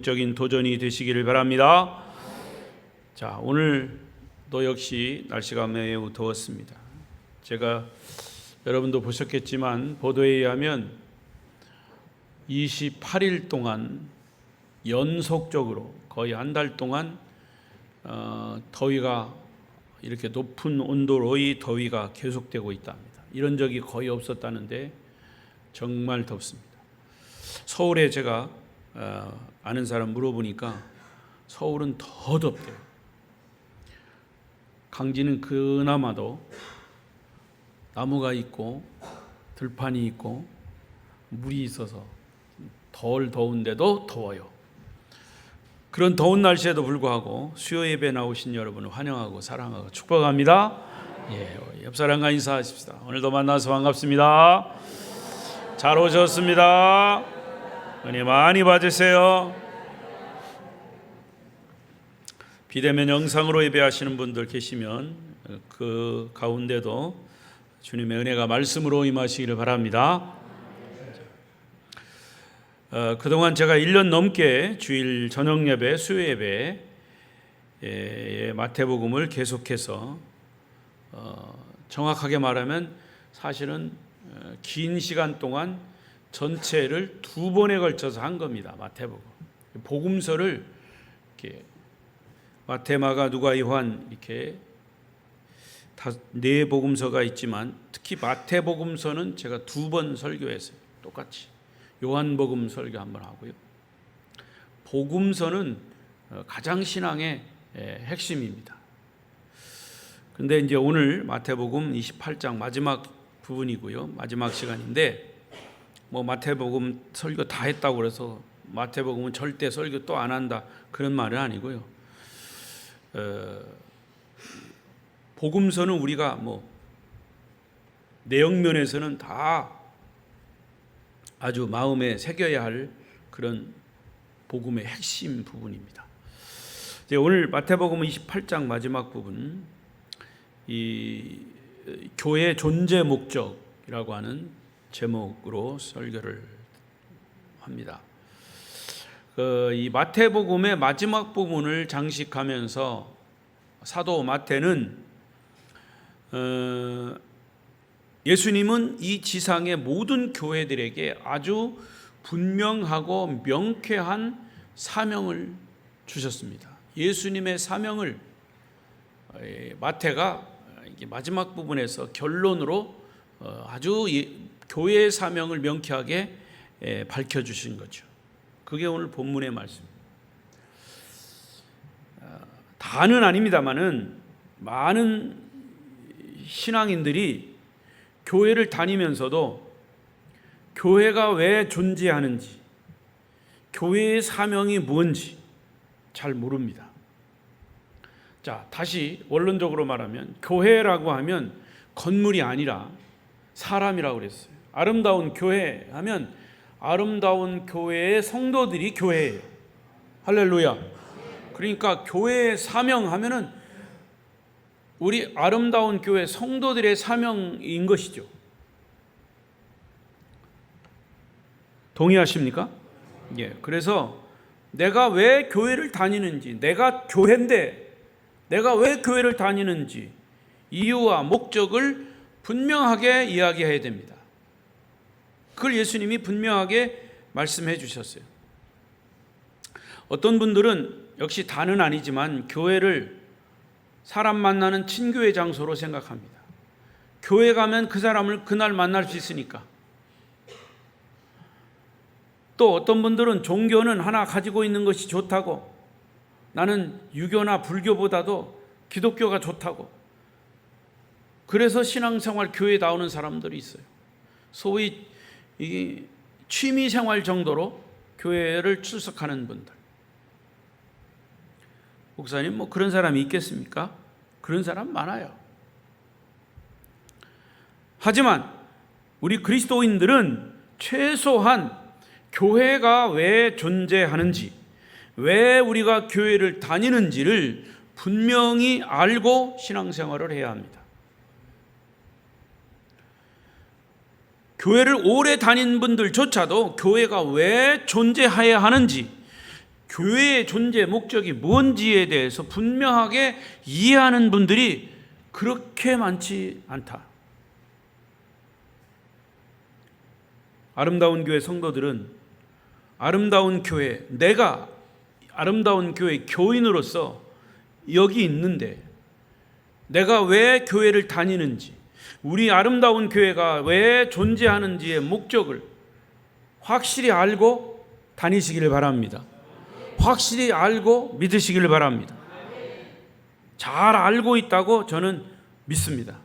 적인 도전이 되시기를 바랍니다. 자, 오늘도 역시 날씨가 매우 더웠습니다. 제가 여러분도 보셨겠지만 보도에 의하면 28일 동안 연속적으로 거의 한 달 동안 더위가 이렇게 높은 온도로의 더위가 계속되고 있답니다. 이런 적이 거의 없었다는데 정말 덥습니다. 서울에 제가 아는 사람 물어보니까 서울은 더 덥대요. 강진은 그나마도 나무가 있고 들판이 있고 물이 있어서 덜 더운데도 더워요. 그런 더운 날씨에도 불구하고 수요 예배 나오신 여러분을 환영하고 사랑하고 축복합니다. 옆 사람과 인사하십시다. 오늘도 만나서 반갑습니다. 잘 오셨습니다. 은혜 많이 받으세요. 비대면 영상으로 예배하시는 분들 계시면 그 가운데도 주님의 은혜가 말씀으로 임하시기를 바랍니다. 그동안 제가 1년 넘게 주일 저녁 예배, 수요 예배 마태복음을 계속해서 정확하게 말하면 사실은 긴 시간 동안 전체를 2번에 걸쳐서 한 겁니다. 마태복음. 복음서를 이렇게 마태, 마가, 누가, 요한 이렇게 다 4복음서가 있지만 특히 마태복음서는 제가 2번 설교했어요. 똑같이. 요한복음 설교 한번 하고요. 복음서는 가장 신앙의 핵심입니다. 그런데 이제 오늘 마태복음 28장 마지막 부분이고요. 마지막 시간인데 마태복음 설교 다 했다고 그래서 마태복음은 절대 설교 또 안 한다 그런 말은 아니고요. 복음서는 우리가 내용면에서는 다 아주 마음에 새겨야 할 그런 복음의 핵심 부분입니다. 오늘 마태복음 28장 마지막 부분, 이 교회의 존재 목적이라고 하는 제목으로 설교를 합니다. 이 마태복음의 마지막 부분을 장식하면서 사도 마태는 예수님은 이 지상의 모든 교회들에게 아주 분명하고 명쾌한 사명을 주셨습니다. 예수님의 사명을 마태가 마지막 부분에서 결론으로 아주 교회의 사명을 명쾌하게 밝혀주신 거죠. 그게 오늘 본문의 말씀. 다는 아닙니다만은 많은 신앙인들이 교회를 다니면서도 교회가 왜 존재하는지, 교회의 사명이 뭔지 잘 모릅니다. 자, 다시 원론적으로 말하면 교회라고 하면 건물이 아니라 사람이라고 그랬어요. 아름다운 교회 하면 아름다운 교회의 성도들이 교회예요. 할렐루야. 그러니까 교회의 사명 하면은 우리 아름다운 교회 성도들의 사명인 것이죠. 동의하십니까? 예. 그래서 내가 왜 교회를 다니는지, 내가 교회인데 내가 왜 교회를 다니는지 이유와 목적을 분명하게 이야기해야 됩니다. 그걸 예수님이 분명하게 말씀해 주셨어요. 어떤 분들은 역시 다는 아니지만 교회를 사람 만나는 친교의 장소로 생각합니다. 교회 가면 그 사람을 그날 만날 수 있으니까. 또 어떤 분들은 종교는 하나 가지고 있는 것이 좋다고, 나는 유교나 불교보다도 기독교가 좋다고, 그래서 신앙생활 교회에 나오는 사람들이 있어요. 소위 이 취미생활 정도로 교회를 출석하는 분들. 목사님, 그런 사람이 있겠습니까? 그런 사람 많아요. 하지만 우리 그리스도인들은 최소한 교회가 왜 존재하는지, 왜 우리가 교회를 다니는지를 분명히 알고 신앙생활을 해야 합니다. 교회를 오래 다닌 분들조차도 교회가 왜 존재해야 하는지, 교회의 존재 목적이 뭔지에 대해서 분명하게 이해하는 분들이 그렇게 많지 않다. 아름다운 교회 성도들은 아름다운 교회, 내가 아름다운 교회 교인으로서 여기 있는데 내가 왜 교회를 다니는지, 우리 아름다운 교회가 왜 존재하는지의 목적을 확실히 알고 다니시기를 바랍니다. 확실히 알고 믿으시기를 바랍니다. 잘 알고 있다고 저는 믿습니다.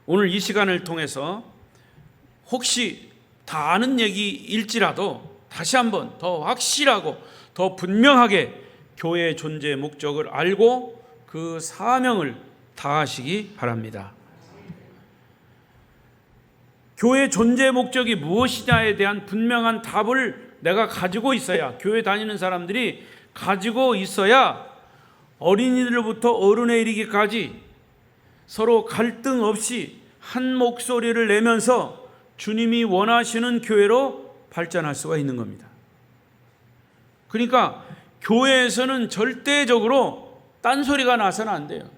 오늘 이 시간을 통해서 혹시 다 아는 얘기일지라도 다시 한번 더 확실하고 더 분명하게 교회의 존재의 목적을 알고 그 사명을 다하시기 바랍니다. 교회의 존재 목적이 무엇이냐에 대한 분명한 답을 내가 가지고 있어야, 교회 다니는 사람들이 가지고 있어야 어린이들부터 어른에 이르기까지 서로 갈등 없이 한 목소리를 내면서 주님이 원하시는 교회로 발전할 수가 있는 겁니다. 그러니까 교회에서는 절대적으로 딴소리가 나서는 안 돼요.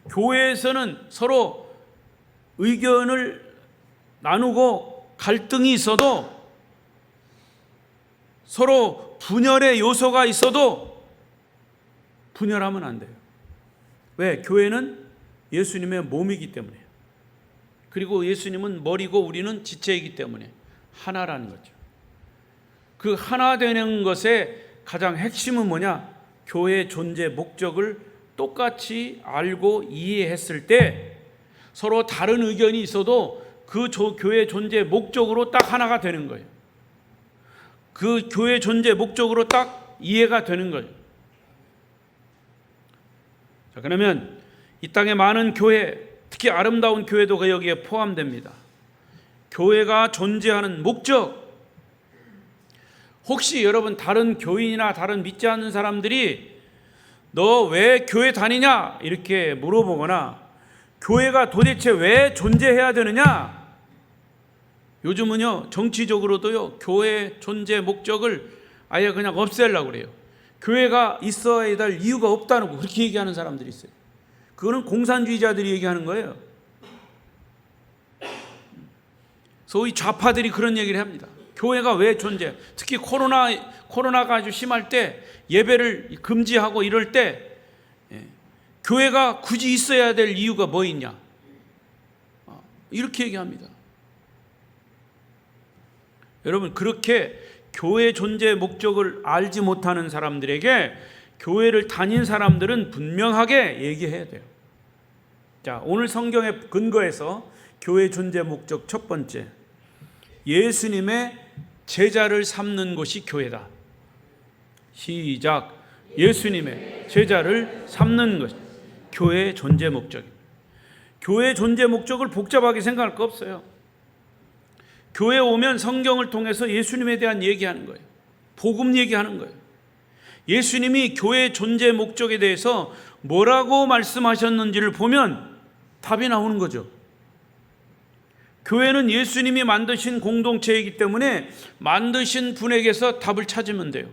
교회에서는 서로 의견을 나누고 갈등이 있어도, 서로 분열의 요소가 있어도 분열하면 안 돼요. 왜? 교회는 예수님의 몸이기 때문에, 그리고 예수님은 머리고 우리는 지체이기 때문에 하나라는 거죠. 그 하나 되는 것의 가장 핵심은 뭐냐? 교회의 존재 목적을 똑같이 알고 이해했을 때 서로 다른 의견이 있어도 그 교회의 존재 목적으로 딱 하나가 되는 거예요. 그 교회의 존재 목적으로 딱 이해가 되는 거예요. 자, 그러면 이 땅에 많은 교회, 특히 아름다운 교회도 여기에 포함됩니다. 교회가 존재하는 목적, 혹시 여러분 다른 교인이나 다른 믿지 않는 사람들이 너 왜 교회 다니냐 이렇게 물어보거나 교회가 도대체 왜 존재해야 되느냐, 요즘은요 정치적으로도요 교회 존재 목적을 아예 그냥 없애려고 그래요. 교회가 있어야 될 이유가 없다는 거, 그렇게 얘기하는 사람들이 있어요. 그거는 공산주의자들이 얘기하는 거예요. 소위 좌파들이 그런 얘기를 합니다. 교회가 왜 존재? 특히 코로나가 아주 심할 때, 예배를 금지하고 이럴 때 교회가 굳이 있어야 될 이유가 뭐 있냐, 이렇게 얘기합니다. 여러분, 그렇게 교회 존재 목적을 알지 못하는 사람들에게 교회를 다닌 사람들은 분명하게 얘기해야 돼요. 자, 오늘 성경의 근거에서 교회 존재 목적 첫 번째, 예수님의 제자를 삼는 곳이 교회다. 시작. 예수님의 제자를 삼는 것, 교회의 존재 목적입니다. 교회의 존재 목적을 복잡하게 생각할 거 없어요. 교회에 오면 성경을 통해서 예수님에 대한 얘기하는 거예요. 복음 얘기하는 거예요. 예수님이 교회의 존재 목적에 대해서 뭐라고 말씀하셨는지를 보면 답이 나오는 거죠. 교회는 예수님이 만드신 공동체이기 때문에 만드신 분에게서 답을 찾으면 돼요.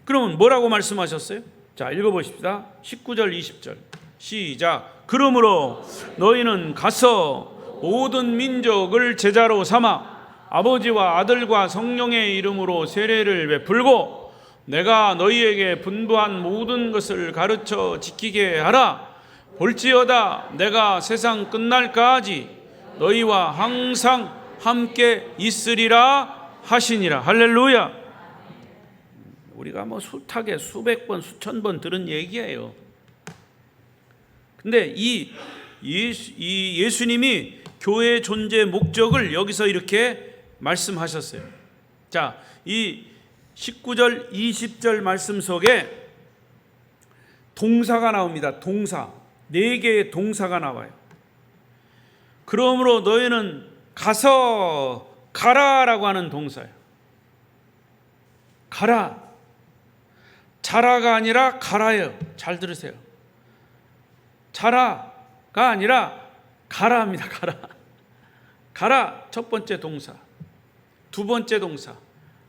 그러면 뭐라고 말씀하셨어요? 자, 읽어보십시다. 19절 20절 시작. 그러므로 너희는 가서 모든 민족을 제자로 삼아 아버지와 아들과 성령의 이름으로 세례를 베풀고 내가 너희에게 분부한 모든 것을 가르쳐 지키게 하라. 볼지어다 내가 세상 끝날까지 너희와 항상 함께 있으리라 하시니라. 할렐루야. 우리가 뭐 숱하게 수백 번 수천 번 들은 얘기예요. 근데 이 예수님이 교회의 존재 목적을 여기서 이렇게 말씀하셨어요. 자, 이 19절 20절 말씀 속에 동사가 나옵니다. 동사 4개의 동사가 나와요. 그러므로 너희는 가서, 가라라고 하는 동사예요. 가라. 자라가 아니라 가라예요. 잘 들으세요. 자라가 아니라 가라입니다. 가라. 가라 첫 번째 동사. 두 번째 동사,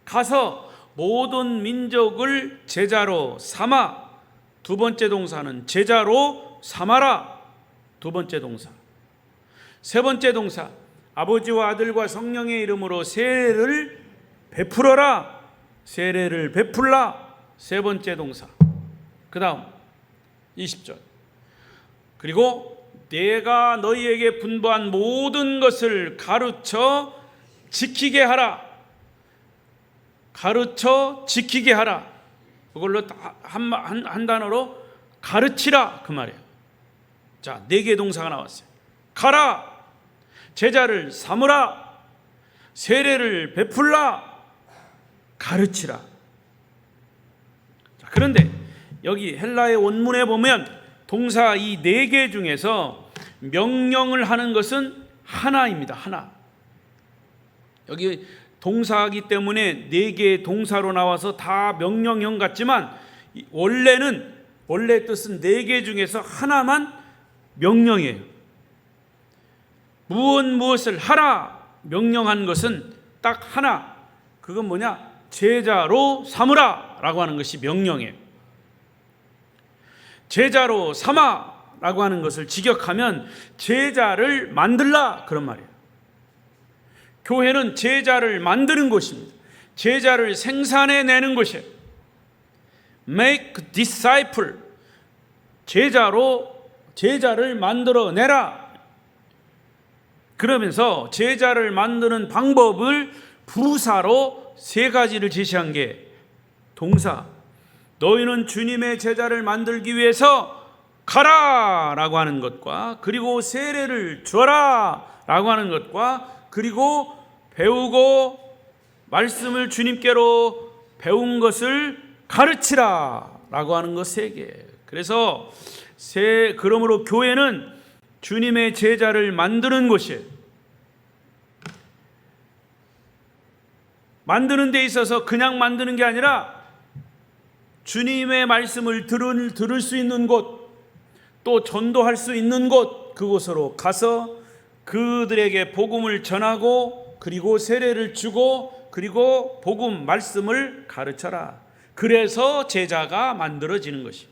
가서 모든 민족을 제자로 삼아. 두 번째 동사는 제자로 삼아라. 두 번째 동사. 세 번째 동사, 아버지와 아들과 성령의 이름으로 세례를 베풀어라. 세례를 베풀라. 세 번째 동사. 그 다음 20절. 그리고 내가 너희에게 분부한 모든 것을 가르쳐 지키게 하라. 가르쳐 지키게 하라. 그걸로 한 단어로 가르치라 그 말이에요. 자, 4개의 동사가 나왔어요. 가라, 제자를 삼으라, 세례를 베풀라, 가르치라. 자, 그런데 여기 헬라의 원문에 보면 동사 이 4개 중에서 명령을 하는 것은 하나입니다. 하나. 여기 동사이기 때문에 4개의 동사로 나와서 다 명령형 같지만 원래 뜻은 4개 중에서 하나만 명령이에요. 무엇을 하라 명령한 것은 딱 하나. 그건 뭐냐? 제자로 삼으라 라고 하는 것이 명령이에요. 제자로 삼아 라고 하는 것을 직역하면 제자를 만들라 그런 말이에요. 교회는 제자를 만드는 곳입니다. 제자를 생산해내는 곳이에요. Make disciple. 제자를 만들어내라. 그러면서 제자를 만드는 방법을 부사로 3가지를 제시한 게 동사. 너희는 주님의 제자를 만들기 위해서 가라 라고 하는 것과, 그리고 세례를 줘라 라고 하는 것과, 그리고 배우고 말씀을 주님께로 배운 것을 가르치라 라고 하는 것 3개. 그래서 그러므로 교회는 주님의 제자를 만드는 곳이에요. 만드는 데 있어서 그냥 만드는 게 아니라 주님의 말씀을 들을 수 있는 곳, 또 전도할 수 있는 곳, 그곳으로 가서 그들에게 복음을 전하고, 그리고 세례를 주고, 그리고 복음 말씀을 가르쳐라. 그래서 제자가 만들어지는 것이.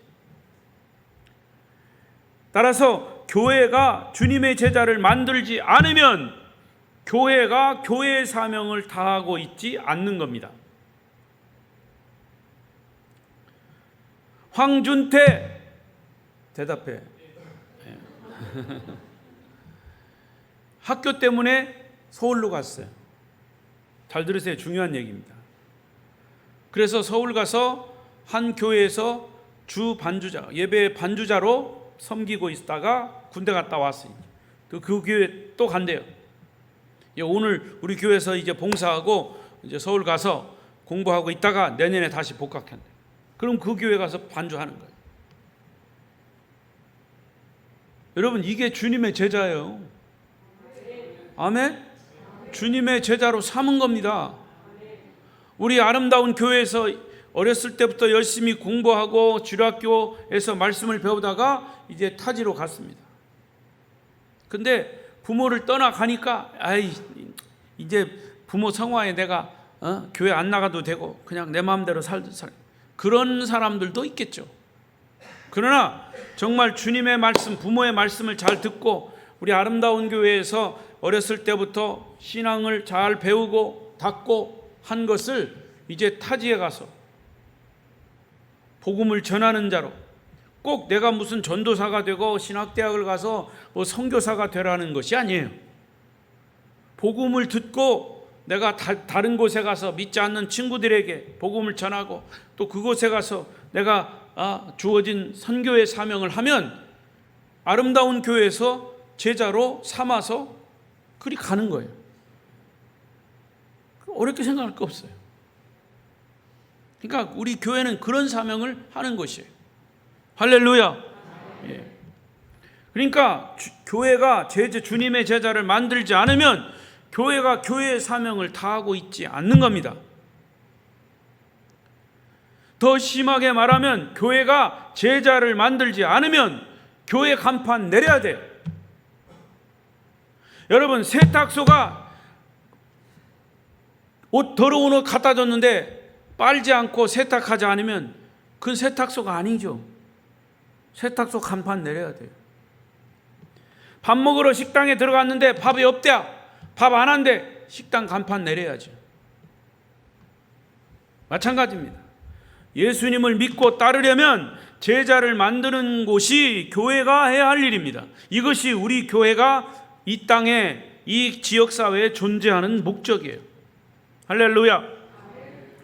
따라서 교회가 주님의 제자를 만들지 않으면 교회가 교회의 사명을 다하고 있지 않는 겁니다. 황준태 대답해. 학교 때문에 서울로 갔어요. 잘 들으세요. 중요한 얘기입니다. 그래서 서울 가서 한 교회에서 주 반주자, 예배 반주자로 섬기고 있다가 군대 갔다 왔어요. 그 교회 또 간대요. 오늘 우리 교회에서 이제 봉사하고 이제 서울 가서 공부하고 있다가 내년에 다시 복학한대. 그럼 그 교회 가서 반주하는 거예요. 여러분, 이게 주님의 제자예요. 아멘? 주님의 제자로 삼은 겁니다. 우리 아름다운 교회에서 어렸을 때부터 열심히 공부하고 주일학교에서 말씀을 배우다가 이제 타지로 갔습니다. 근데 부모를 떠나가니까 이제 부모 성화에 내가 교회 안 나가도 되고 그냥 내 마음대로 그런 사람들도 있겠죠. 그러나 정말 주님의 말씀, 부모의 말씀을 잘 듣고 우리 아름다운 교회에서 어렸을 때부터 신앙을 잘 배우고 닦고 한 것을 이제 타지에 가서 복음을 전하는 자로, 꼭 내가 무슨 전도사가 되고 신학대학을 가서 뭐 선교사가 되라는 것이 아니에요. 복음을 듣고 내가 다른 곳에 가서 믿지 않는 친구들에게 복음을 전하고, 또 그곳에 가서 내가 주어진 선교의 사명을 하면 아름다운 교회에서 제자로 삼아서 그리 가는 거예요. 어렵게 생각할 거 없어요. 그러니까 우리 교회는 그런 사명을 하는 것이에요. 할렐루야. 예. 그러니까 교회가 주님의 제자를 만들지 않으면 교회가 교회의 사명을 다하고 있지 않는 겁니다. 더 심하게 말하면 교회가 제자를 만들지 않으면 교회 간판 내려야 돼요. 여러분, 세탁소가 옷 더러운 옷 갖다 줬는데 빨지 않고 세탁하지 않으면 그건 세탁소가 아니죠. 세탁소 간판 내려야 돼요. 밥 먹으러 식당에 들어갔는데 밥이 없대. 밥 안 한대. 식당 간판 내려야죠. 마찬가지입니다. 예수님을 믿고 따르려면 제자를 만드는 곳이 교회가 해야 할 일입니다. 이것이 우리 교회가 이 땅에, 이 지역사회에 존재하는 목적이에요. 할렐루야.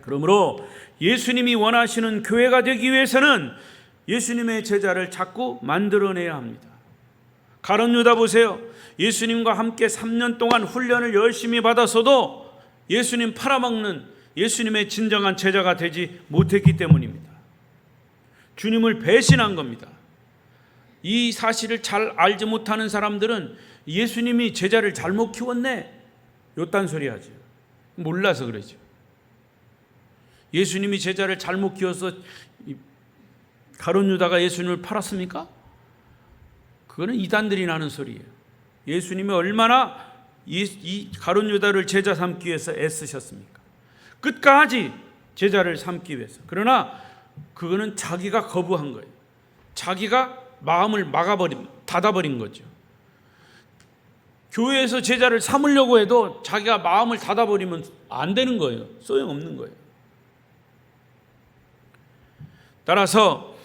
그러므로 예수님이 원하시는 교회가 되기 위해서는 예수님의 제자를 자꾸 만들어내야 합니다. 가룟 유다 보세요. 예수님과 함께 3년 동안 훈련을 열심히 받았어도 예수님 팔아먹는 예수님의 진정한 제자가 되지 못했기 때문입니다. 주님을 배신한 겁니다. 이 사실을 잘 알지 못하는 사람들은 예수님이 제자를 잘못 키웠네, 요딴 소리 하죠. 몰라서 그러죠. 예수님이 제자를 잘못 키워서 가룟 유다가 예수님을 팔았습니까? 그거는 이단들이 나는 소리예요. 예수님이 얼마나 이 가룟 유다를 제자 삼기 위해서 애쓰셨습니까? 끝까지 제자를 삼기 위해서. 그러나 그거는 자기가 거부한 거예요. 자기가 마음을 닫아버린 거죠. 교회에서 제자를 삼으려고 해도 자기가 마음을 닫아버리면 안 되는 거예요. 소용없는 거예요. 따라서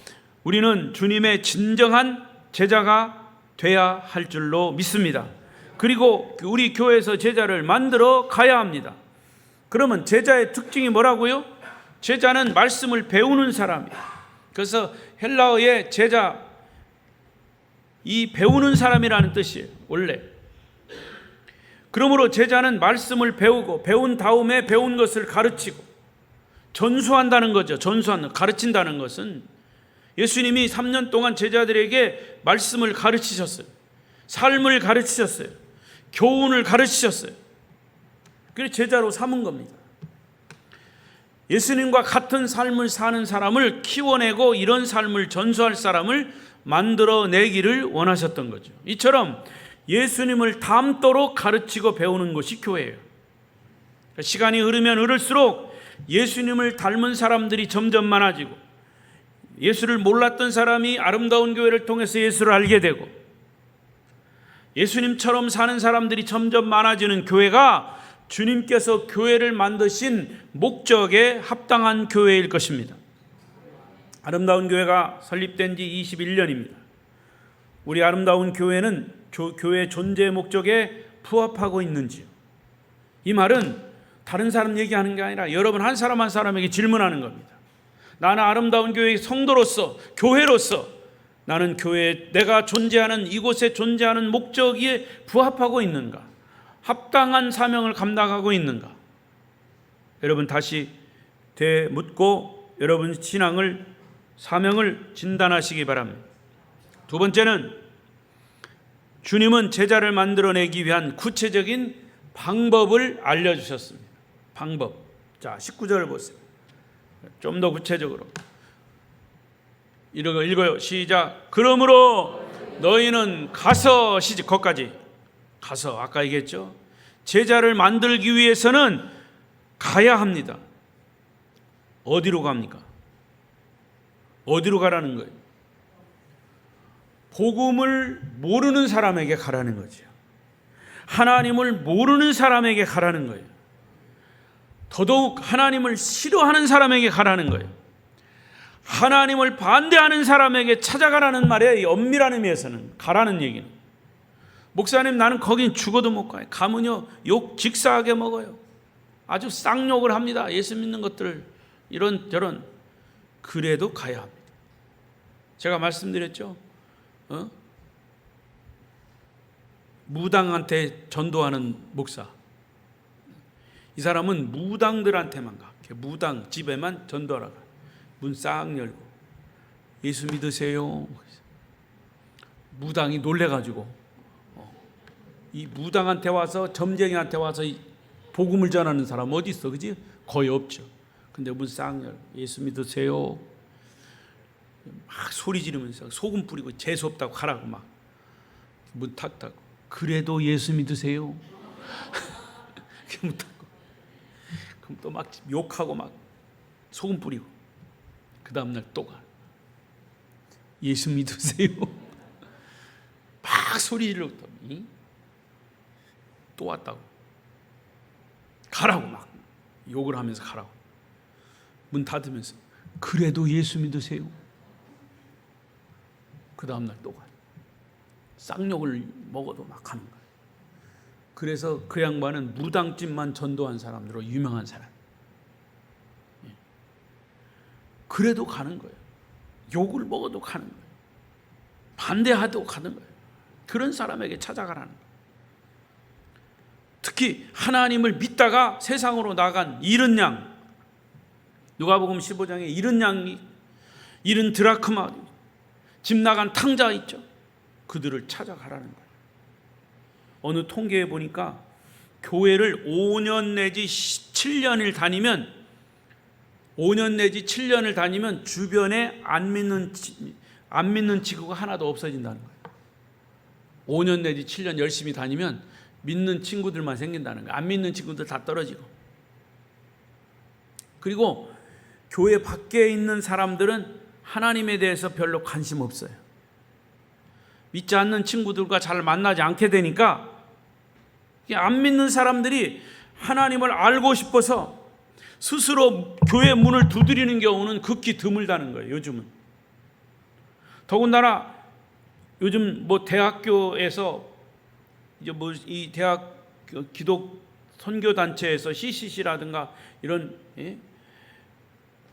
우리는 주님의 진정한 제자가 돼야 할 줄로 믿습니다. 그리고 우리 교회에서 제자를 만들어 가야 합니다. 그러면 제자의 특징이 뭐라고요? 제자는 말씀을 배우는 사람이에요. 그래서 헬라어의 제자, 이 배우는 사람이라는 뜻이에요, 원래. 그러므로 제자는 말씀을 배우고 배운 다음에 배운 것을 가르치고 전수한다는 거죠. 가르친다는 것은 예수님이 3년 동안 제자들에게 말씀을 가르치셨어요. 삶을 가르치셨어요. 교훈을 가르치셨어요. 그래서 제자로 삼은 겁니다. 예수님과 같은 삶을 사는 사람을 키워내고 이런 삶을 전수할 사람을 만들어내기를 원하셨던 거죠. 이처럼 예수님을 닮도록 가르치고 배우는 것이 교회예요. 시간이 흐르면 흐를수록 예수님을 닮은 사람들이 점점 많아지고 예수를 몰랐던 사람이 아름다운 교회를 통해서 예수를 알게 되고 예수님처럼 사는 사람들이 점점 많아지는 교회가 주님께서 교회를 만드신 목적에 합당한 교회일 것입니다. 아름다운 교회가 설립된 지 21년입니다. 우리 아름다운 교회는 교회 존재 목적에 부합하고 있는지요? 이 말은 다른 사람 얘기하는 게 아니라 여러분 한 사람 한 사람에게 질문하는 겁니다. 나는 아름다운 교회의 성도로서, 교회로서 나는 교회에 내가 존재하는 이곳에 존재하는 목적에 부합하고 있는가? 합당한 사명을 감당하고 있는가? 여러분 다시 되묻고 여러분 신앙을, 사명을 진단하시기 바랍니다. 두 번째는 주님은 제자를 만들어내기 위한 구체적인 방법을 알려주셨습니다. 방법. 자, 19절을 보세요. 좀 더 구체적으로 읽어요. 시작. 그러므로 너희는 가서, 시작. 거기까지 가서, 아까 얘기했죠. 제자를 만들기 위해서는 가야 합니다. 어디로 갑니까? 어디로 가라는 거예요? 복음을 모르는 사람에게 가라는 거죠. 하나님을 모르는 사람에게 가라는 거예요. 더더욱 하나님을 싫어하는 사람에게 가라는 거예요. 하나님을 반대하는 사람에게 찾아가라는 말에 엄밀한 의미에서는 가라는 얘기는, 목사님 나는 거긴 죽어도 못 가요. 가면요 욕 직사하게 먹어요. 아주 쌍욕을 합니다. 예수 믿는 것들을 이런저런. 그래도 가야 합니다. 제가 말씀드렸죠. 무당한테 전도하는 목사, 이 사람은 무당들한테만 가. 무당 집에만 전도하러 가. 문 싹 열고 예수 믿으세요. 무당이 놀래가지고 이 무당한테 와서, 점쟁이한테 와서 복음을 전하는 사람 어디 있어? 그지? 거의 없죠. 근데 문 싹 열고 예수 믿으세요. 막 소리 지르면서 소금 뿌리고 재수 없다고 가라고 막 문 탁 닫고, 그래도 예수 믿으세요. 문 닫고. 그럼 또 막 욕하고 막 소금 뿌리고 그 다음날 또 가. 예수 믿으세요. 막 소리 지르더니 또 왔다고. 가라고 막 욕을 하면서 가라고. 문 닫으면서 그래도 예수 믿으세요. 그 다음날 또 가요. 쌍욕을 먹어도 막 하는 거예요. 그래서 그 양반은 무당집만 전도한 사람으로 유명한 사람. 그래도 가는 거예요. 욕을 먹어도 가는 거예요. 반대하도 가는 거예요. 그런 사람에게 찾아가라는 거예요. 특히 하나님을 믿다가 세상으로 나간 잃은 양, 누가복음 15장에 잃은 양이, 잃은 드라크마, 집 나간 탕자 있죠. 그들을 찾아가라는 거예요. 어느 통계에 보니까 교회를 5년 내지 7년을 다니면 5년 내지 7년을 다니면 주변에 안 믿는 지구가 하나도 없어진다는 거예요. 5년 내지 7년 열심히 다니면 믿는 친구들만 생긴다는 거예요. 안 믿는 친구들 다 떨어지고. 그리고 교회 밖에 있는 사람들은 하나님에 대해서 별로 관심 없어요. 믿지 않는 친구들과 잘 만나지 않게 되니까 안 믿는 사람들이 하나님을 알고 싶어서 스스로 교회 문을 두드리는 경우는 극히 드물다는 거예요. 요즘은. 더군다나 요즘 뭐 대학교에서 이제 뭐 이 대학 기독 선교 단체에서 CCC라든가 이런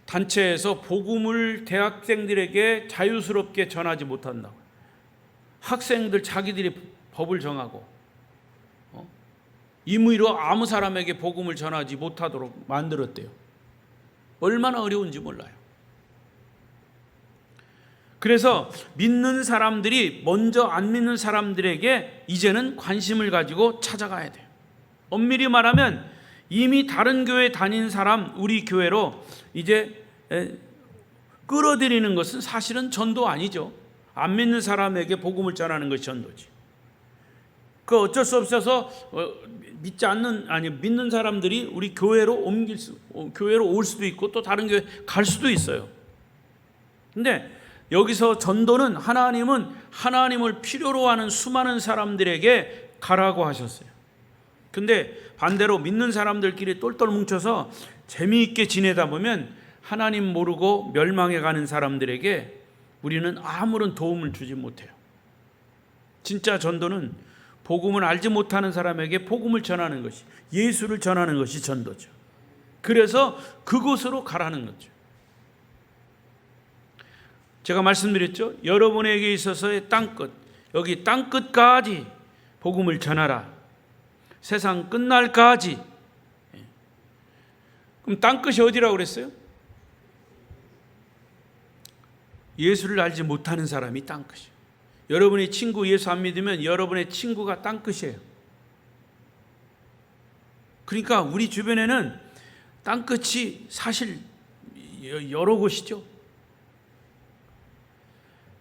단체에서 복음을 대학생들에게 자유스럽게 전하지 못한다고. 학생들 자기들이 법을 정하고 임의로 아무 사람에게 복음을 전하지 못하도록 만들었대요. 얼마나 어려운지 몰라요. 그래서 믿는 사람들이 먼저 안 믿는 사람들에게 이제는 관심을 가지고 찾아가야 돼요. 엄밀히 말하면 이미 다른 교회 다닌 사람 우리 교회로 이제 끌어들이는 것은 사실은 전도 아니죠. 안 믿는 사람에게 복음을 전하는 것이 전도지. 그 어쩔 수 없어서 믿는 사람들이 우리 교회로 교회로 올 수도 있고 또 다른 교회 갈 수도 있어요. 근데 여기서 전도는 하나님은 하나님을 필요로 하는 수많은 사람들에게 가라고 하셨어요. 근데 반대로 믿는 사람들끼리 똘똘 뭉쳐서 재미있게 지내다 보면 하나님 모르고 멸망해 가는 사람들에게 우리는 아무런 도움을 주지 못해요. 진짜 전도는 복음을 알지 못하는 사람에게 복음을 전하는 것이, 예수를 전하는 것이 전도죠. 그래서 그곳으로 가라는 거죠. 제가 말씀드렸죠. 여러분에게 있어서의 땅끝, 여기 땅끝까지 복음을 전하라. 세상 끝날까지. 그럼 땅끝이 어디라고 그랬어요? 예수를 알지 못하는 사람이 땅끝이에요. 여러분의 친구 예수 안 믿으면 여러분의 친구가 땅끝이에요. 그러니까 우리 주변에는 땅끝이 사실 여러 곳이죠.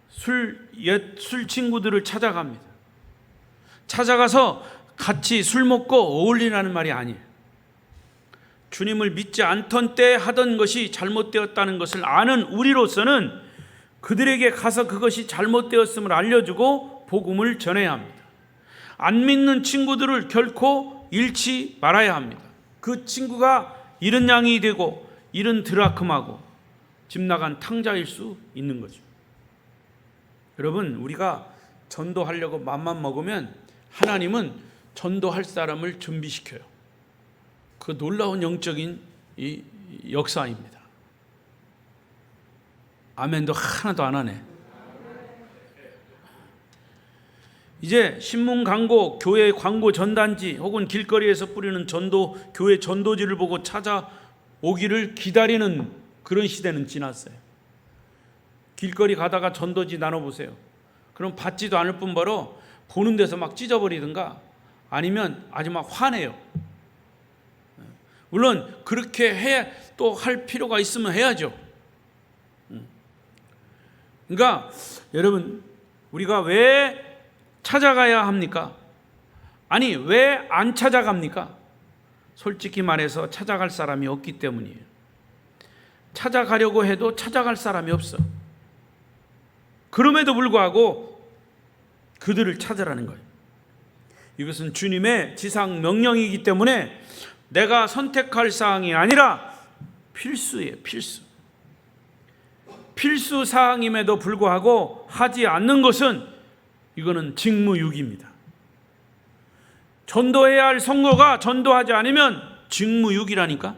술 친구들을 찾아갑니다. 찾아가서 같이 술 먹고 어울리라는 말이 아니에요. 주님을 믿지 않던 때 하던 것이 잘못되었다는 것을 아는 우리로서는 그들에게 가서 그것이 잘못되었음을 알려주고 복음을 전해야 합니다. 안 믿는 친구들을 결코 잃지 말아야 합니다. 그 친구가 잃은 양이 되고 잃은 드라크마고 집 나간 탕자일 수 있는 거죠. 여러분, 우리가 전도하려고 맘만 먹으면 하나님은 전도할 사람을 준비시켜요. 그 놀라운 영적인 이 역사입니다. 아멘도 하나도 안 하네. 이제 신문 광고, 교회 광고 전단지 혹은 길거리에서 뿌리는 교회 전도지를 보고 찾아오기를 기다리는 그런 시대는 지났어요. 길거리 가다가 전도지 나눠보세요. 그럼 받지도 않을 뿐더러 보는 데서 막 찢어버리든가 아니면 아주 막 화내요. 물론 그렇게 또 할 필요가 있으면 해야죠. 그러니까 여러분, 우리가 왜 찾아가야 합니까? 아니, 왜 안 찾아갑니까? 솔직히 말해서 찾아갈 사람이 없기 때문이에요. 찾아가려고 해도 찾아갈 사람이 없어. 그럼에도 불구하고 그들을 찾으라는 거예요. 이것은 주님의 지상 명령이기 때문에 내가 선택할 사항이 아니라 필수예요. 필수 사항임에도 불구하고 하지 않는 것은 이거는 직무유기입니다. 전도해야 할 성도가 전도하지 않으면 직무유기라니까.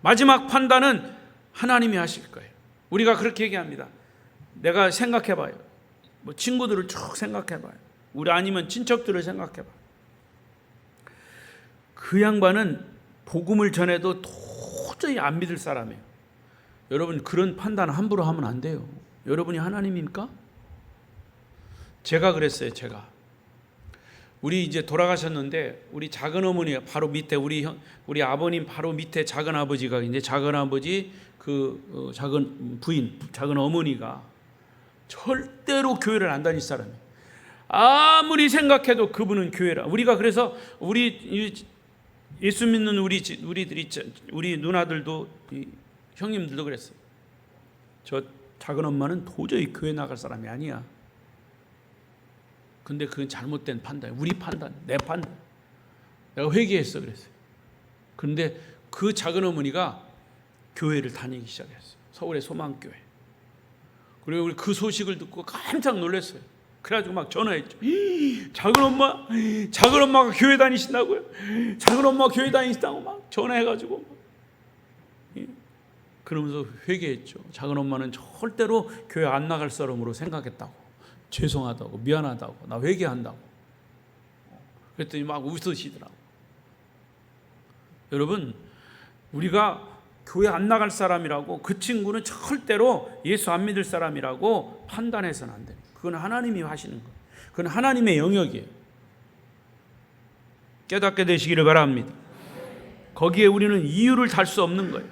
마지막 판단은 하나님이 하실 거예요. 우리가 그렇게 얘기합니다. 내가 생각해봐요. 뭐 친구들을 쭉 생각해봐요. 우리 아니면 친척들을 생각해봐요. 그 양반은 복음을 전해도 도저히 안 믿을 사람이에요. 여러분, 그런 판단 함부로 하면 안 돼요. 여러분이 하나님입니까? 제가 그랬어요. 우리 이제 돌아가셨는데 우리 작은 어머니 바로 밑에 우리 아버님 바로 밑에 작은 아버지가 이제 작은 아버지 작은 부인 작은 어머니가 절대로 교회를 안 다닐 사람이에요. 아무리 생각해도 그분은 교회라. 우리가 그래서 우리 예수 믿는 우리 누나들도 형님들도 그랬어요. 저 작은 엄마는 도저히 교회 나갈 사람이 아니야. 근데 그건 잘못된 판단이야. 우리 판단, 내 판단. 내가 회개했어 그랬어요. 그런데 그 작은 어머니가 교회를 다니기 시작했어요. 서울의 소망교회. 그리고 우리 그 소식을 듣고 깜짝 놀랐어요. 그래가지고 막 전화했죠. 작은 엄마가 교회 다니신다고요? 작은 엄마가 교회 다니신다고 막 전화해가지고 그러면서 회개했죠. 작은 엄마는 절대로 교회 안 나갈 사람으로 생각했다고. 죄송하다고, 미안하다고, 나 회개한다고. 그랬더니 막 웃으시더라고. 여러분, 우리가 교회 안 나갈 사람이라고 그 친구는 절대로 예수 안 믿을 사람이라고 판단해서는 안 돼요. 그건 하나님이 하시는 거예요. 그건 하나님의 영역이에요. 깨닫게 되시기를 바랍니다. 거기에 우리는 이유를 달 수 없는 거예요.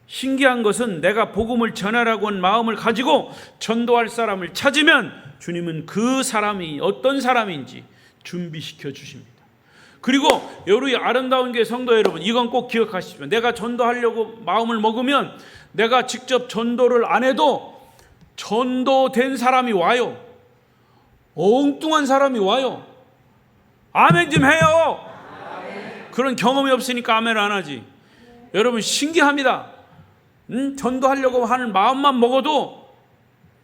신기한 것은 내가 복음을 전하라고 한 마음을 가지고 전도할 사람을 찾으면 주님은 그 사람이 어떤 사람인지 준비시켜 주십니다. 그리고 여러분이 아름다운 게 성도 여러분, 이건 꼭 기억하십시오. 내가 전도하려고 마음을 먹으면 내가 직접 전도를 안 해도 전도된 사람이 와요. 엉뚱한 사람이 와요. 아멘 좀 해요. 그런 경험이 없으니까 아멘 안 하지. 여러분 신기합니다. 전도하려고 하는 마음만 먹어도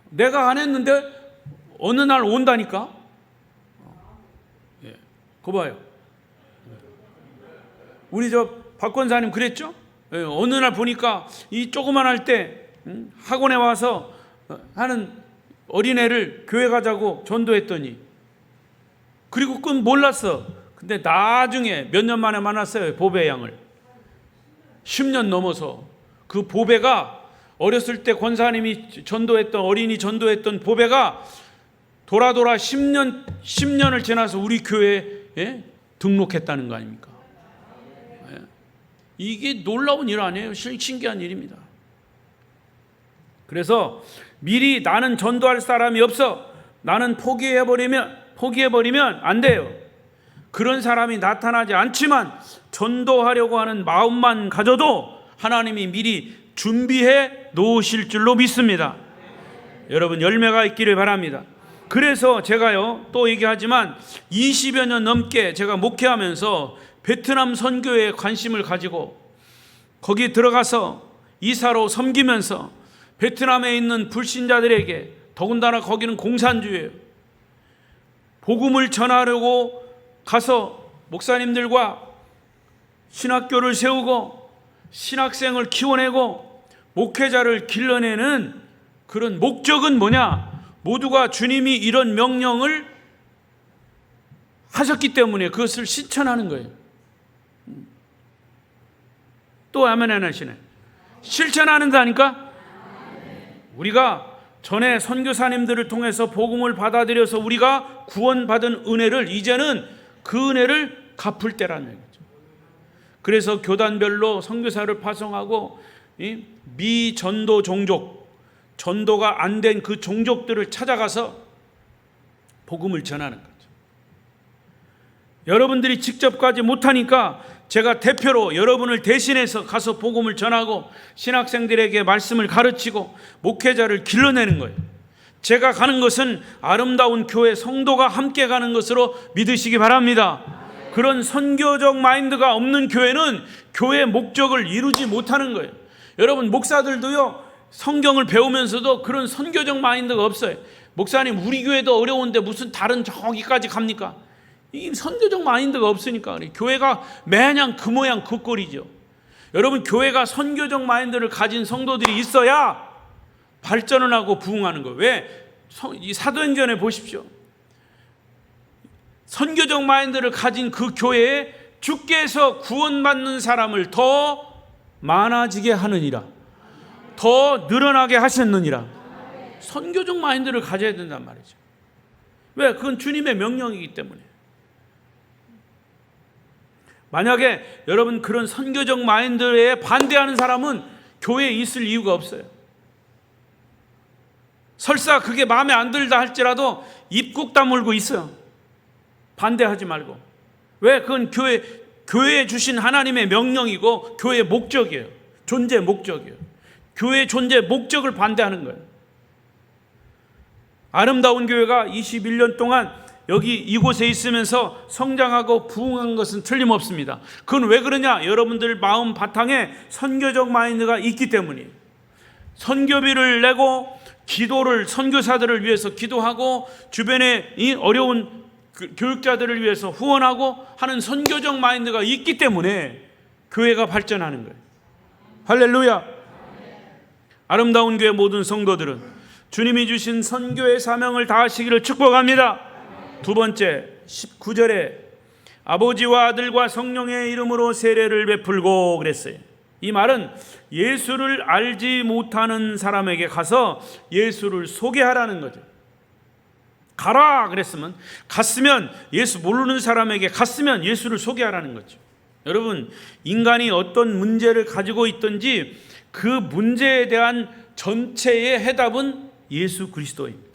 내가 안 했는데 어느 날 온다니까. 그거 봐요. 우리 박 권사님 그랬죠? 어느 날 보니까 이 조그만할 때 학원에 와서 하는 어린애를 교회 가자고 전도했더니, 그리고 그건 몰랐어. 근데 나중에 몇 년 만에 만났어요. 보배 양을 10년 넘어서. 그 보배가 어렸을 때 권사님이 전도했던, 어린이 전도했던 보배가 돌아 10년을 지나서 우리 교회에 등록했다는 거 아닙니까? 이게 놀라운 일 아니에요? 신기한 일입니다. 그래서 미리 나는 전도할 사람이 없어, 나는 포기해버리면 안 돼요. 그런 사람이 나타나지 않지만 전도하려고 하는 마음만 가져도 하나님이 미리 준비해 놓으실 줄로 믿습니다. 여러분 열매가 있기를 바랍니다. 그래서 제가요 또 얘기하지만 20여 년 넘게 제가 목회하면서 베트남 선교에 관심을 가지고 거기 들어가서 이사로 섬기면서 베트남에 있는 불신자들에게, 더군다나 거기는 공산주의예요, 복음을 전하려고 가서 목사님들과 신학교를 세우고 신학생을 키워내고 목회자를 길러내는 그런 목적은 뭐냐? 모두가 주님이 이런 명령을 하셨기 때문에 그것을 실천하는 거예요. 또 아멘 안 하시네. 실천하는다니까. 우리가 전에 선교사님들을 통해서 복음을 받아들여서 우리가 구원받은 은혜를, 이제는 그 은혜를 갚을 때라는 거죠. 그래서 교단별로 선교사를 파송하고 미전도 종족, 전도가 안 된 그 종족들을 찾아가서 복음을 전하는 거죠. 여러분들이 직접 가지 못하니까 제가 대표로 여러분을 대신해서 가서 복음을 전하고 신학생들에게 말씀을 가르치고 목회자를 길러내는 거예요. 제가 가는 것은 아름다운 교회 성도가 함께 가는 것으로 믿으시기 바랍니다. 그런 선교적 마인드가 없는 교회는 교회의 목적을 이루지 못하는 거예요. 여러분, 목사들도요, 성경을 배우면서도 그런 선교적 마인드가 없어요. 목사님, 우리 교회도 어려운데 무슨 다른 저기까지 갑니까? 이 선교적 마인드가 없으니까 교회가 매냥 그 모양 그 꼴이죠. 여러분, 교회가 선교적 마인드를 가진 성도들이 있어야 발전을 하고 부흥하는 거예요. 왜? 이 사도행전에 보십시오. 선교적 마인드를 가진 그 교회에 주께서 구원받는 사람을 더 많아지게 하느니라, 더 늘어나게 하셨느니라. 선교적 마인드를 가져야 된단 말이죠. 왜? 그건 주님의 명령이기 때문에. 만약에 여러분 그런 선교적 마인드에 반대하는 사람은 교회에 있을 이유가 없어요. 설사 그게 마음에 안 들다 할지라도 입 꾹 다물고 있어요. 반대하지 말고. 왜? 그건 교회에 주신 하나님의 명령이고 교회의 목적이에요. 존재 목적이에요. 교회의 존재 목적을 반대하는 거예요. 아름다운 교회가 21년 동안 여기 이곳에 있으면서 성장하고 부흥한 것은 틀림없습니다. 그건 왜 그러냐? 여러분들 마음 바탕에 선교적 마인드가 있기 때문이에요. 선교비를 내고 기도를, 선교사들을 위해서 기도하고 주변에 이 어려운 교육자들을 위해서 후원하고 하는 선교적 마인드가 있기 때문에 교회가 발전하는 거예요. 할렐루야. 아름다운 교회 모든 성도들은 주님이 주신 선교의 사명을 다하시기를 축복합니다. 두 번째, 19절에 아버지와 아들과 성령의 이름으로 세례를 베풀고 그랬어요. 이 말은 예수를 알지 못하는 사람에게 가서 예수를 소개하라는 거죠. 가라 그랬으면, 갔으면, 예수 모르는 사람에게 갔으면 예수를 소개하라는 거죠. 여러분, 인간이 어떤 문제를 가지고 있든지 그 문제에 대한 전체의 해답은 예수 그리스도입니다.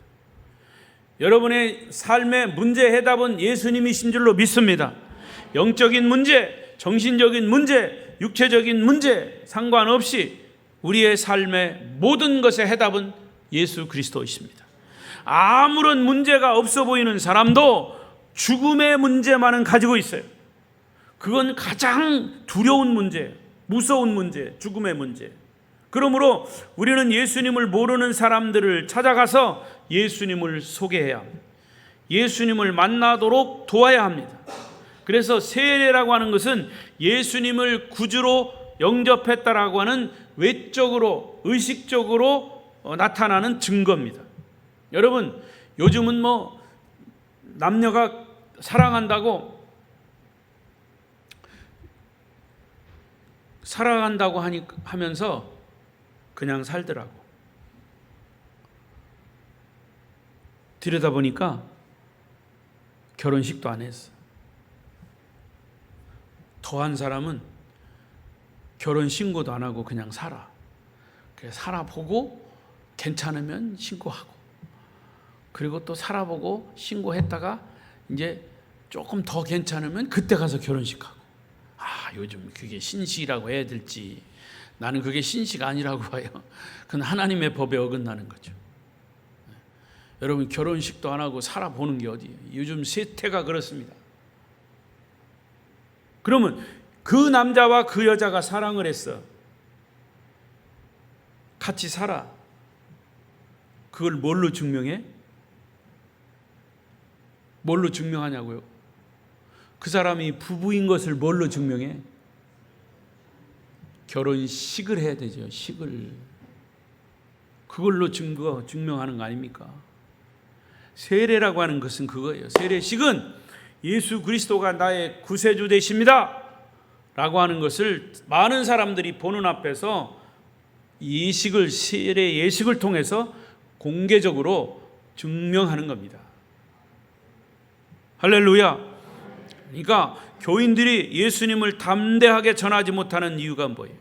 여러분의 삶의 문제 해답은 예수님이신 줄로 믿습니다. 영적인 문제, 정신적인 문제, 육체적인 문제 상관없이 우리의 삶의 모든 것의 해답은 예수 그리스도이십니다. 아무런 문제가 없어 보이는 사람도 죽음의 문제만은 가지고 있어요. 그건 가장 두려운 문제, 무서운 문제, 죽음의 문제. 그러므로 우리는 예수님을 모르는 사람들을 찾아가서 예수님을 소개해야 합니다. 예수님을 만나도록 도와야 합니다. 그래서 세례라고 하는 것은 예수님을 구주로 영접했다라고 하는 외적으로, 의식적으로 나타나는 증거입니다. 여러분, 요즘은 남녀가 사랑한다고 하면서 그냥 살더라고. 들여다보니까 결혼식도 안 했어. 더한 사람은 결혼 신고도 안 하고 그냥 살아. 그래서 살아보고 괜찮으면 신고하고, 그리고 또 살아보고 신고했다가 이제 조금 더 괜찮으면 그때 가서 결혼식하고. 요즘 그게 신식이라고 해야 될지, 나는 그게 신식 아니라고 봐요. 그건 하나님의 법에 어긋나는 거죠. 여러분, 결혼식도 안 하고 살아보는 게 어디예요? 요즘 세태가 그렇습니다. 그러면 그 남자와 그 여자가 사랑을 했어. 같이 살아. 그걸 뭘로 증명해? 뭘로 증명하냐고요? 그 사람이 부부인 것을 뭘로 증명해? 결혼식을 해야 되죠. 식을. 그걸로 증명하는 거 아닙니까? 세례라고 하는 것은 그거예요. 세례식은 예수 그리스도가 나의 구세주 되십니다 라고 하는 것을 많은 사람들이 보는 앞에서 예식을, 세례 예식을 통해서 공개적으로 증명하는 겁니다. 할렐루야. 그러니까 교인들이 예수님을 담대하게 전하지 못하는 이유가 뭐예요?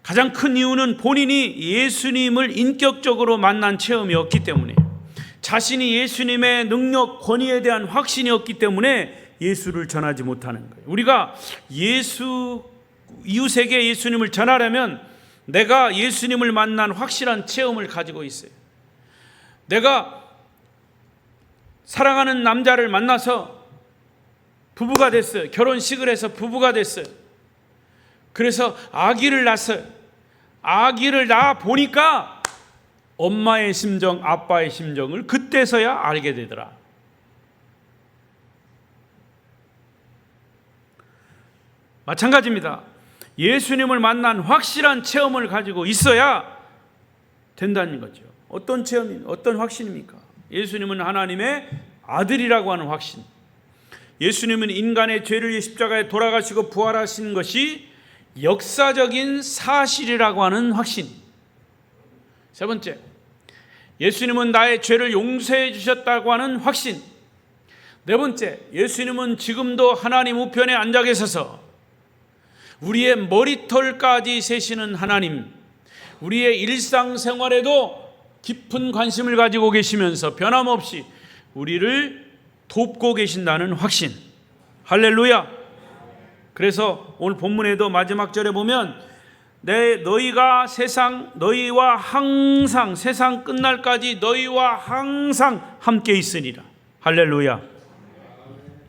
가장 큰 이유는 본인이 예수님을 인격적으로 만난 체험이 없기 때문에, 자신이 예수님의 능력, 권위에 대한 확신이 없기 때문에 예수를 전하지 못하는 거예요. 우리가 이웃에게 예수님을 전하려면 내가 예수님을 만난 확실한 체험을 가지고 있어요. 내가 사랑하는 남자를 만나서 부부가 됐어요. 결혼식을 해서 부부가 됐어요. 그래서 아기를 낳았어요. 아기를 낳아 보니까 엄마의 심정, 아빠의 심정을 그때서야 알게 되더라. 마찬가지입니다. 예수님을 만난 확실한 체험을 가지고 있어야 된다는 거죠. 어떤 체험이, 어떤 확신입니까? 예수님은 하나님의 아들이라고 하는 확신. 예수님은 인간의 죄를 위해 십자가에 돌아가시고 부활하신 것이 역사적인 사실이라고 하는 확신. 세 번째, 예수님은 나의 죄를 용서해 주셨다고 하는 확신. 네 번째, 예수님은 지금도 하나님 우편에 앉아 계셔서 우리의 머리털까지 세시는 하나님, 우리의 일상생활에도 깊은 관심을 가지고 계시면서 변함없이 우리를 돕고 계신다는 확신. 할렐루야. 그래서 오늘 본문에도 마지막 절에 보면 너희와 항상 세상 끝날까지 너희와 항상 함께 있으리라. 할렐루야.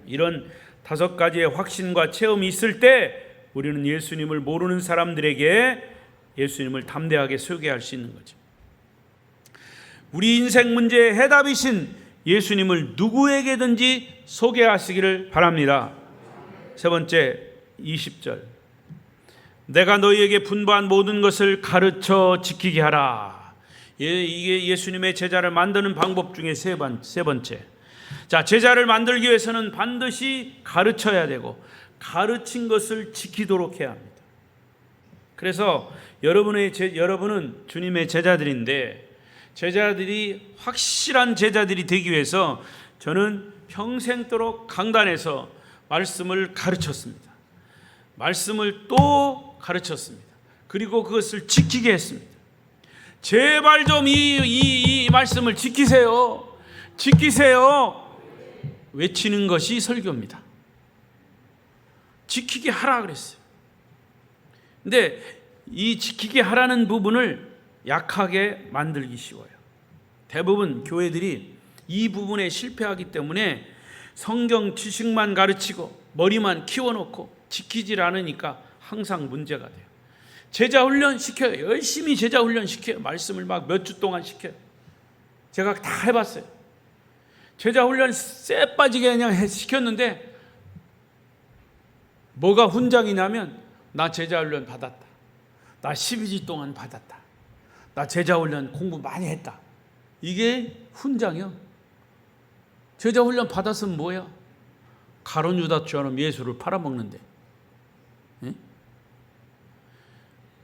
이런 5가지의 확신과 체험이 있을 때 우리는 예수님을 모르는 사람들에게 예수님을 담대하게 소개할 수 있는 거죠. 우리 인생 문제의 해답이신 예수님을 누구에게든지 소개하시기를 바랍니다. 세 번째, 20절. 내가 너희에게 분부한 모든 것을 가르쳐 지키게 하라. 이게 예수님의 제자를 만드는 방법 중에 세 번째. 자, 제자를 만들기 위해서는 반드시 가르쳐야 되고 가르친 것을 지키도록 해야 합니다. 그래서 여러분은 주님의 제자들인데 제자들이 확실한 제자들이 되기 위해서 저는 평생도록 강단에서 말씀을 가르쳤습니다. 말씀을 또 가르쳤습니다. 그리고 그것을 지키게 했습니다. 제발 좀 이 말씀을 지키세요. 지키세요. 외치는 것이 설교입니다. 지키게 하라 그랬어요. 근데 이 지키게 하라는 부분을 약하게 만들기 쉬워요. 대부분 교회들이 이 부분에 실패하기 때문에 성경 지식만 가르치고 머리만 키워놓고 지키질 않으니까 항상 문제가 돼요. 제자 훈련 시켜요. 열심히 제자 훈련 시켜요. 말씀을 막 몇 주 동안 시켜요. 제가 다 해봤어요. 제자 훈련 쎄 빠지게 그냥 시켰는데 뭐가 훈장이냐면 나 제자 훈련 받았다. 나 12주 동안 받았다. 나 제자 훈련 공부 많이 했다. 이게 훈장이요. 제자 훈련 받았으면 뭐야? 가룟 유다처럼 예수를 팔아먹는데. 예?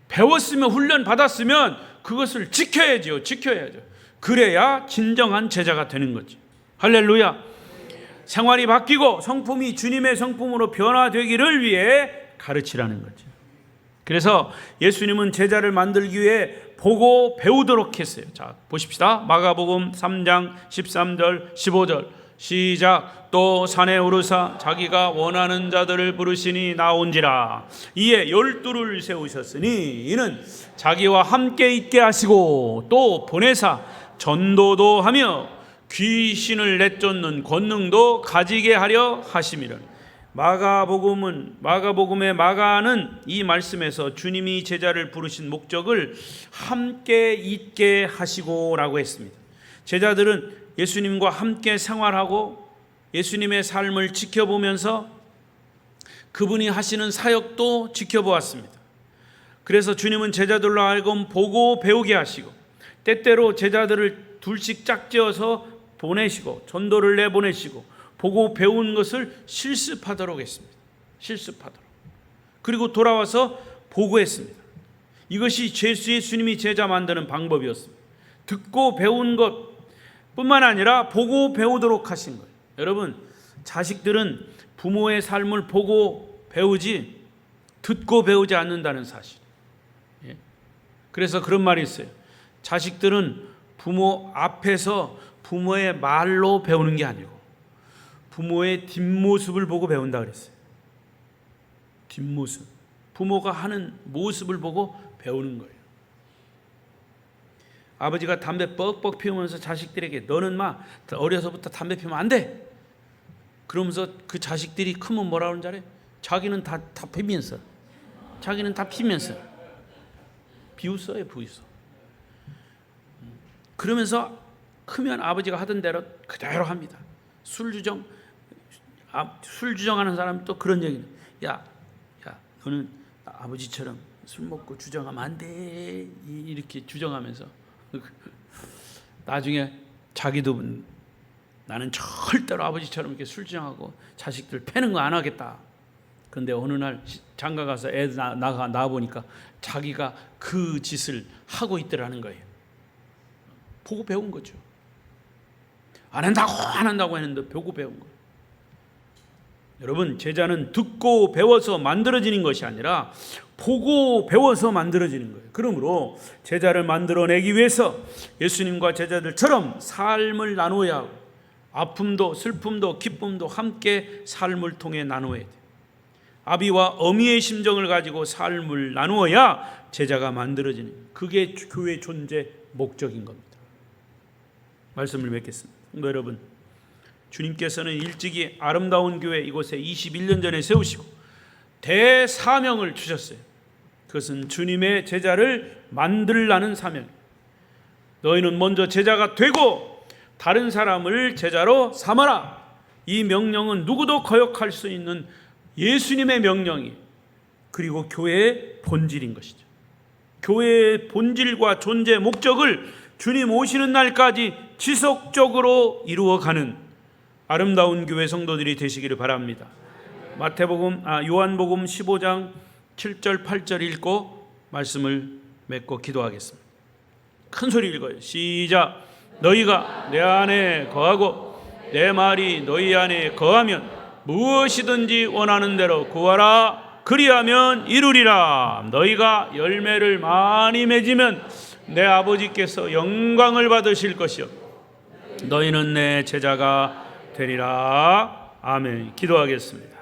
배웠으면 훈련 받았으면 그것을 지켜야죠. 지켜야죠. 그래야 진정한 제자가 되는 거지. 할렐루야. 생활이 바뀌고 성품이 주님의 성품으로 변화되기를 위해 가르치라는 거죠. 그래서 예수님은 제자를 만들기 위해 보고 배우도록 했어요. 자, 보십시다. 마가복음 3장 13절 15절 시작. 또 산에 오르사 자기가 원하는 자들을 부르시니 나온지라. 이에 12를 세우셨으니 이는 자기와 함께 있게 하시고 또 보내사 전도도 하며 귀신을 내쫓는 권능도 가지게 하려 하심이라. 마가복음의 마가는 이 말씀에서 주님이 제자를 부르신 목적을 함께 있게 하시고라고 했습니다. 제자들은 예수님과 함께 생활하고 예수님의 삶을 지켜보면서 그분이 하시는 사역도 지켜보았습니다. 그래서 주님은 제자들로 하여금 보고 배우게 하시고 때때로 제자들을 둘씩 짝지어서 보내시고 전도를 내보내시고 보고 배운 것을 실습하도록 했습니다. 실습하도록. 그리고 돌아와서 보고했습니다. 이것이 예수님이 제자 만드는 방법이었습니다. 듣고 배운 것뿐만 아니라 보고 배우도록 하신 거예요. 여러분, 자식들은 부모의 삶을 보고 배우지 듣고 배우지 않는다는 사실. 그래서 그런 말이 있어요. 자식들은 부모 앞에서 부모의 말로 배우는 게 아니고 부모의 뒷모습을 보고 배운다 그랬어요. 뒷모습. 부모가 하는 모습을 보고 배우는 거예요. 아버지가 담배 뻑뻑 피우면서 자식들에게 너는 막 어려서부터 담배 피우면 안 돼. 그러면서 그 자식들이 크면 뭐라 그러는 줄 알아요? 자기는 다 피면서. 자기는 다 피면서. 비웃어요, 비웃어. 그러면서 크면 아버지가 하던 대로 그대로 합니다. 술 주정하는 사람이 또 그런 얘기는 야, 너는 아버지처럼 술 먹고 주정하면 안 돼. 이렇게 주정하면서 나중에 자기도 나는 절대로 아버지처럼 이렇게 술 주정하고 자식들 패는 거 안 하겠다. 그런데 어느 날 장가 가서 애 나와 보니까 자기가 그 짓을 하고 있더라는 거예요. 보고 배운 거죠. 안 한다고 했는데 보고 배운 거예요. 여러분, 제자는 듣고 배워서 만들어지는 것이 아니라 보고 배워서 만들어지는 거예요. 그러므로 제자를 만들어내기 위해서 예수님과 제자들처럼 삶을 나누어야 하고 아픔도 슬픔도 기쁨도 함께 삶을 통해 나누어야 돼요. 아비와 어미의 심정을 가지고 삶을 나누어야 제자가 만들어지는, 그게 교회 존재 목적인 겁니다. 말씀을 맺겠습니다. 여러분, 주님께서는 일찍이 아름다운 교회 이곳에 21년 전에 세우시고 대사명을 주셨어요. 그것은 주님의 제자를 만들라는 사명. 너희는 먼저 제자가 되고 다른 사람을 제자로 삼아라. 이 명령은 누구도 거역할 수 있는 예수님의 명령이, 그리고 교회의 본질인 것이죠. 교회의 본질과 존재 목적을 주님 오시는 날까지 지속적으로 이루어가는 아름다운 교회 성도들이 되시기를 바랍니다. 요한복음 15장 7절 8절 읽고 말씀을 맺고 기도하겠습니다. 큰 소리 읽어요. 시작. 너희가 내 안에 거하고 내 말이 너희 안에 거하면 무엇이든지 원하는 대로 구하라. 그리하면 이루리라. 너희가 열매를 많이 맺으면 내 아버지께서 영광을 받으실 것이요 너희는 내 제자가 되리라. 아멘. 기도하겠습니다.